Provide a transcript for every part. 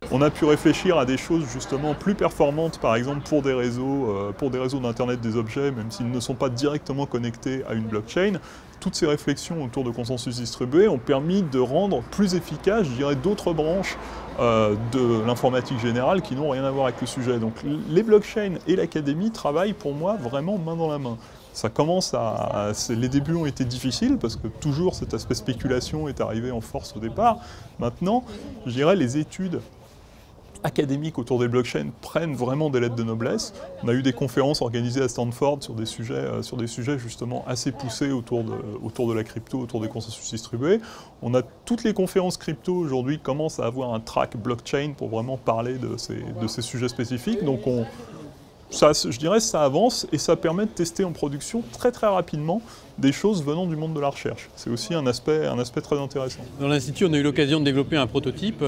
On a pu réfléchir à des choses justement plus performantes, par exemple pour des réseaux d'Internet des objets, même s'ils ne sont pas directement connectés à une blockchain. Toutes ces réflexions autour de consensus distribué ont permis de rendre plus efficaces, je dirais, d'autres branches de l'informatique générale qui n'ont rien à voir avec le sujet. Donc les blockchains et l'académie travaillent pour moi vraiment main dans la main. Ça commence les débuts ont été difficiles parce que toujours cet aspect spéculation est arrivé en force au départ. Maintenant, je dirais, les études académiques autour des blockchains prennent vraiment des lettres de noblesse. On a eu des conférences organisées à Stanford sur des sujets justement assez poussés autour de la crypto, autour des consensus distribués. Toutes les conférences crypto aujourd'hui commencent à avoir un track blockchain pour vraiment parler de ces sujets spécifiques. Donc je dirais que ça avance et ça permet de tester en production très très rapidement des choses venant du monde de la recherche. C'est aussi un aspect très intéressant. Dans l'Institut, on a eu l'occasion de développer un prototype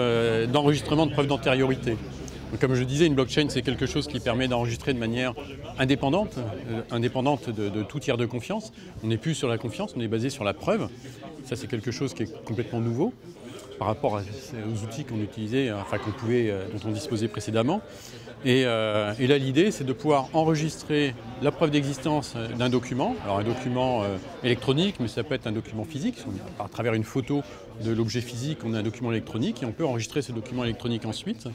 d'enregistrement de preuves d'antériorité. Donc, comme je disais, une blockchain, c'est quelque chose qui permet d'enregistrer de manière indépendante de tout tiers de confiance. On n'est plus sur la confiance, on est basé sur la preuve. Ça, c'est quelque chose qui est complètement nouveau par rapport aux outils qu'on utilisait, dont on disposait précédemment. Et là, l'idée, c'est de pouvoir enregistrer la preuve d'existence d'un document. Alors un document électronique, mais ça peut être un document physique. À travers une photo de l'objet physique, on a un document électronique et on peut enregistrer ce document électronique ensuite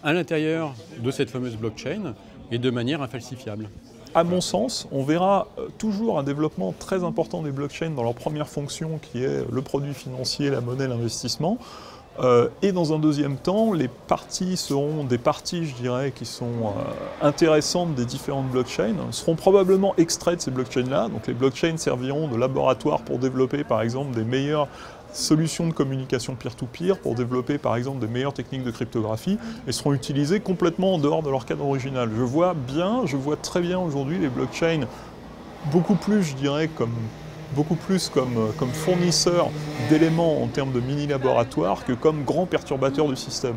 à l'intérieur de cette fameuse blockchain et de manière infalsifiable. À mon sens, on verra toujours un développement très important des blockchains dans leur première fonction qui est le produit financier, la monnaie, l'investissement. Et dans un deuxième temps, les parties seront des parties, je dirais, qui sont intéressantes des différentes blockchains, seront probablement extraits de ces blockchains-là. Donc les blockchains serviront de laboratoire pour développer, par exemple, des meilleures solutions de communication peer-to-peer, pour développer, par exemple, des meilleures techniques de cryptographie, et seront utilisées complètement en dehors de leur cadre original. Je vois très bien aujourd'hui les blockchains beaucoup plus, je dirais, comme fournisseurs d'éléments en termes de mini-laboratoire que comme grands perturbateurs du système.